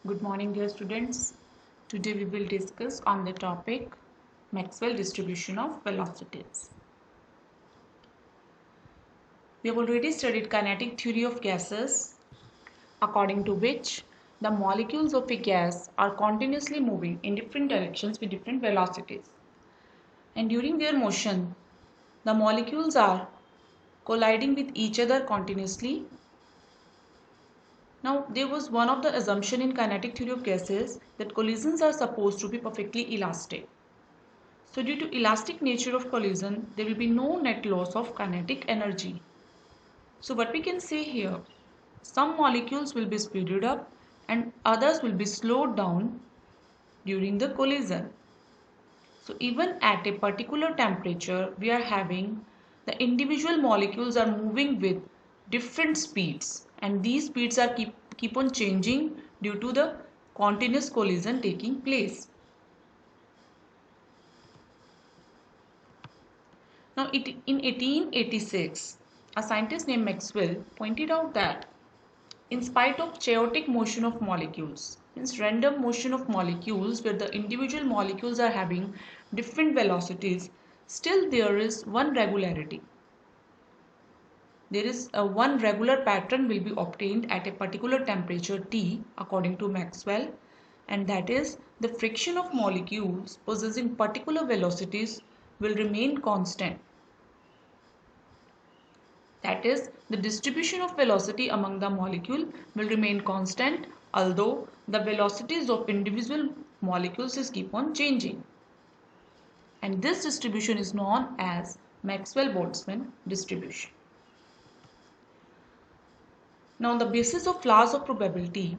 Good morning, dear students. Today we will discuss on the topic Maxwell distribution of velocities. We have already studied kinetic theory of gases, according to which the molecules of a gas are continuously moving in different directions with different velocities. And during their motion, the molecules are colliding with each other continuously. Now, there was one of the assumption in kinetic theory of gases that collisions are supposed to be perfectly elastic. So due to elastic nature of collision, there will be no net loss of kinetic energy. So what we can say here, some molecules will be speeded up and others will be slowed down during the collision. So even at a particular temperature, we are having the individual molecules are moving with different speeds, and these speeds are keep on changing due to the continuous collision taking place. Now, in 1886, a scientist named Maxwell pointed out that in spite of chaotic motion of molecules, means random motion of molecules where the individual molecules are having different velocities, still there is one regularity. There is one regular pattern will be obtained at a particular temperature T according to Maxwell, and that is the friction of molecules possessing particular velocities will remain constant. That is, the distribution of velocity among the molecule will remain constant, although the velocities of individual molecules is keep on changing. And this distribution is known as Maxwell-Boltzmann distribution. Now, on the basis of laws of probability,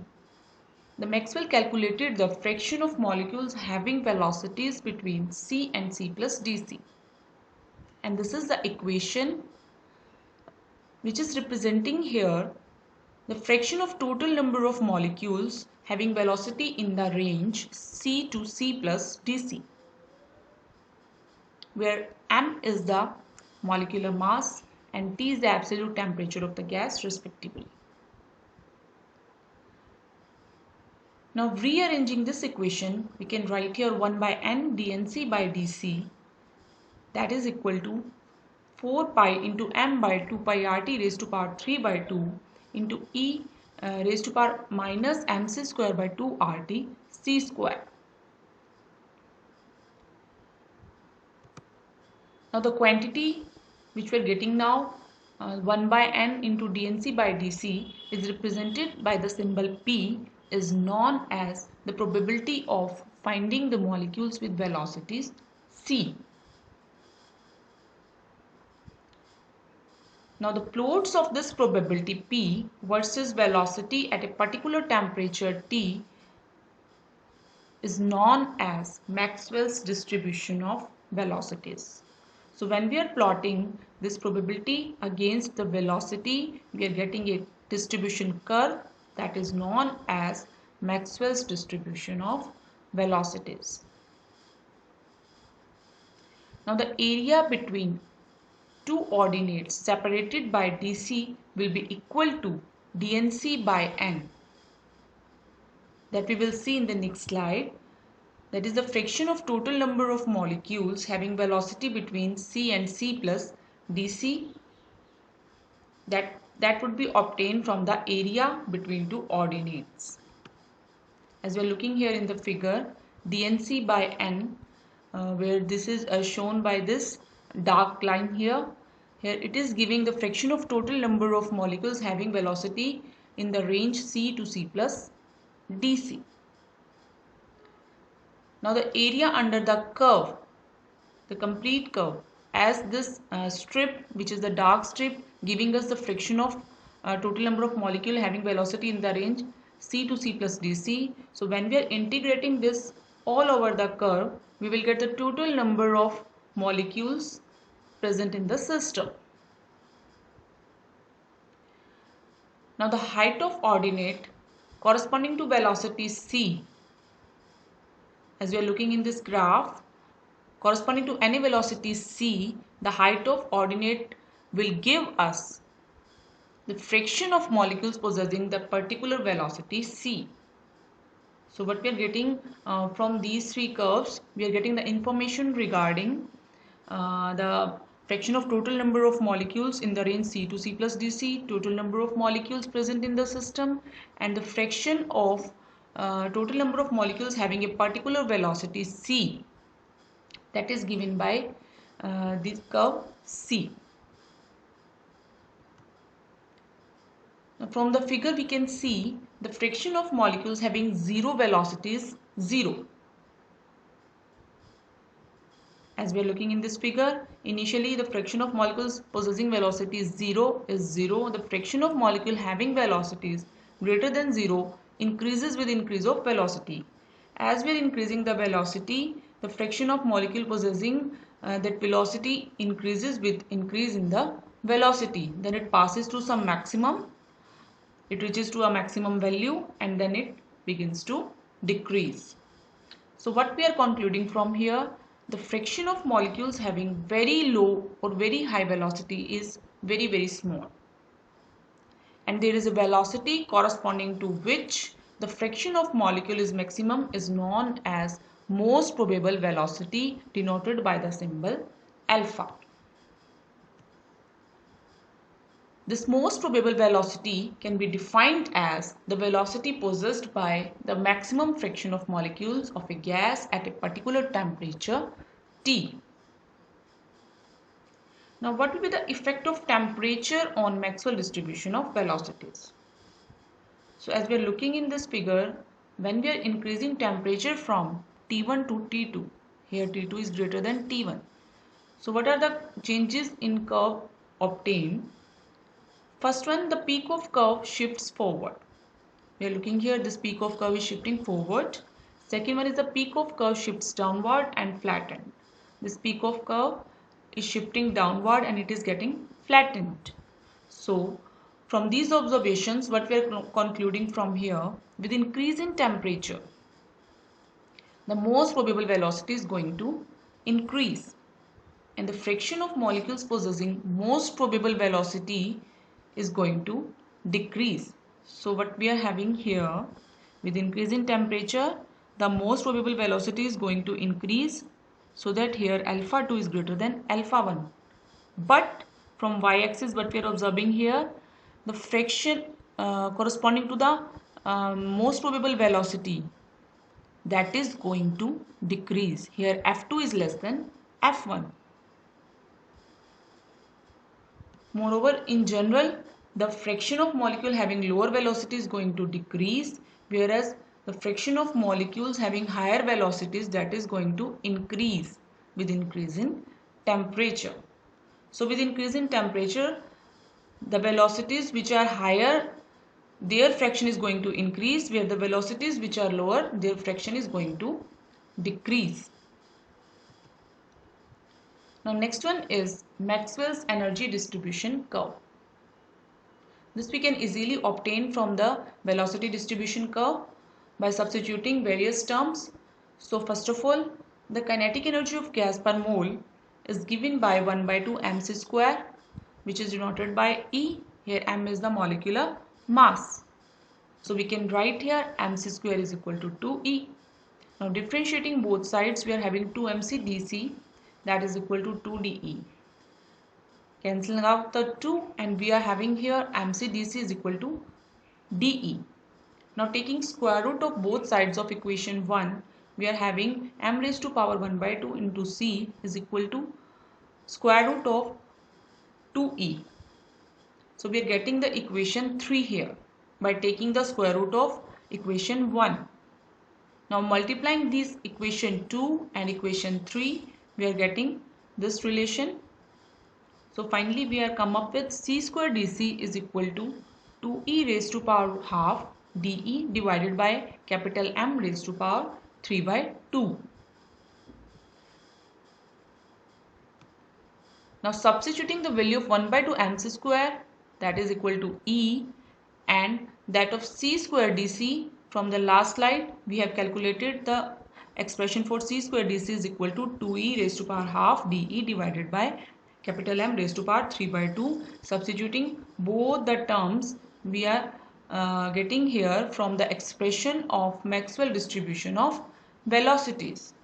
the Maxwell calculated the fraction of molecules having velocities between c and c plus dc. And this is the equation which is representing here the fraction of total number of molecules having velocity in the range c to c plus dc, where m is the molecular mass and T is the absolute temperature of the gas respectively. Now, rearranging this equation, we can write here 1 by n dnc by dc, that is equal to 4 pi into m by 2 pi rt raised to power 3 by 2 into e raised to power minus mc square by 2 rt c square. Now, the quantity which we are getting now 1 by n into dnc by dc is represented by the symbol p, is known as the probability of finding the molecules with velocities c. Now, the plots of this probability p versus velocity at a particular temperature T is known as Maxwell's distribution of velocities. So, when we are plotting this probability against the velocity, we are getting a distribution curve that is known as Maxwell's distribution of velocities. Now, the area between two ordinates separated by dc will be equal to dnc by n, that we will see in the next slide. That is the fraction of total number of molecules having velocity between c and c plus dc, that would be obtained from the area between two ordinates. As we are looking here in the figure, dnc by n, where this is shown by this dark line here. Here it is giving the fraction of total number of molecules having velocity in the range c to c plus dc. Now, the area under the curve, the complete curve, as this strip, which is the dark strip, giving us the friction of total number of molecule having velocity in the range c to c plus dc. So, when we are integrating this all over the curve, we will get the total number of molecules present in the system. Now, the height of ordinate corresponding to velocity c, as we are looking in this graph, corresponding to any velocity c, the height of ordinate will give us the fraction of molecules possessing the particular velocity c. So what we are getting from these three curves, we are getting the information regarding the fraction of total number of molecules in the range C to C plus DC, total number of molecules present in the system, and the fraction of total number of molecules having a particular velocity C, that is given by this curve C. Now from the figure we can see the fraction of molecules having zero velocity is 0. As we are looking in this figure, initially the fraction of molecules possessing velocity is 0 is 0. The fraction of molecule having velocities greater than 0 increases with increase of velocity. As we are increasing the velocity, the fraction of molecule possessing that velocity increases with increase in the velocity. Then it passes to some maximum. It reaches to a maximum value and then it begins to decrease. So what we are concluding from here, the fraction of molecules having very low or very high velocity is very, very small. And there is a velocity corresponding to which the fraction of molecule is maximum is known as most probable velocity, denoted by the symbol alpha. This most probable velocity can be defined as the velocity possessed by the maximum fraction of molecules of a gas at a particular temperature T. Now, what will be the effect of temperature on Maxwell distribution of velocities? So, as we are looking in this figure, when we are increasing temperature from T1 to T2, here T2 is greater than T1. So, what are the changes in curve obtained? First one, the peak of curve shifts forward. We are looking here, this peak of curve is shifting forward. Second one is the peak of curve shifts downward and flattened. This peak of curve is shifting downward and it is getting flattened. So from these observations, what we are concluding from here, with increase in temperature, the most probable velocity is going to increase and the fraction of molecules possessing most probable velocity is going to decrease. So what we are having here, with increase in temperature, the most probable velocity is going to increase, so that here alpha 2 is greater than alpha 1. But from y-axis, what we are observing here, the fraction corresponding to the most probable velocity, that is going to decrease. Here f2 is less than f1. Moreover, in general, the fraction of molecule having lower velocity is going to decrease, whereas the fraction of molecules having higher velocities, that is going to increase with increase in temperature. So with increase in temperature, the velocities which are higher, their fraction is going to increase, where the velocities which are lower, their fraction is going to decrease. Now next one is Maxwell's energy distribution curve. This we can easily obtain from the velocity distribution curve by substituting various terms. So first of all, the kinetic energy of gas per mole is given by 1 by 2 mc square, which is denoted by E. Here m is the molecular mass. So we can write here mc square is equal to 2E. Now differentiating both sides, we are having 2 mc dc, that is equal to 2 dE. Cancelling out the 2 and we are having here mc dc is equal to dE. Now taking square root of both sides of equation 1, we are having m raised to power 1 by 2 into c is equal to square root of 2E. So we are getting the equation 3 here by taking the square root of equation 1. Now multiplying these equation 2 and equation 3, we are getting this relation. So finally we are come up with c square dc is equal to 2e raised to power half dE divided by capital M raised to power 3 by 2. Now substituting the value of 1 by 2 mc square, that is equal to E, and that of c square dc from the last slide, we have calculated the expression for c square dc is equal to 2e raised to power half dE divided by capital M raised to power 3 by 2. Substituting both the terms, we are getting here from the expression of Maxwell distribution of velocities.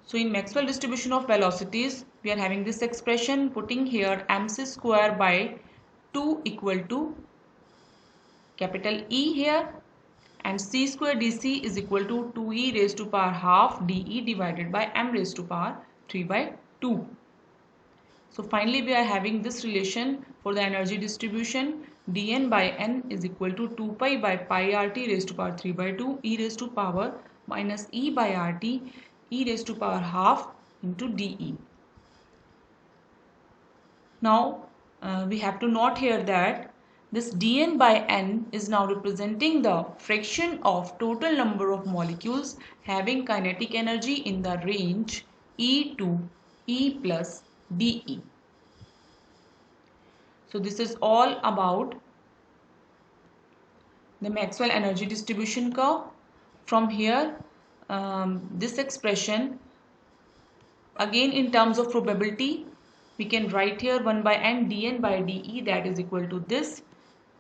So in Maxwell distribution of velocities, we are having this expression, putting here mc square by 2 equal to capital E here, and c square dc is equal to 2e raised to power half dE divided by m raised to power 3 by 2. So finally we are having this relation for the energy distribution. dN by n is equal to 2 pi by pi RT raised to power 3 by 2 e raised to power minus E by RT e raised to power half into dE. Now we have to note here that this dN by n is now representing the fraction of total number of molecules having kinetic energy in the range E to E plus dE. So this is all about the Maxwell energy distribution curve. From here, this expression, again in terms of probability, we can write here 1 by n dN by dE, that is equal to this,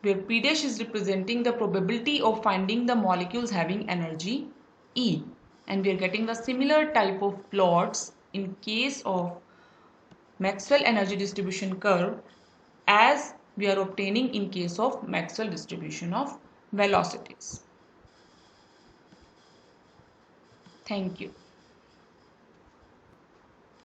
where P dash is representing the probability of finding the molecules having energy E. And we are getting the similar type of plots in case of Maxwell energy distribution curve as we are obtaining in case of Maxwell distribution of velocities. Thank you.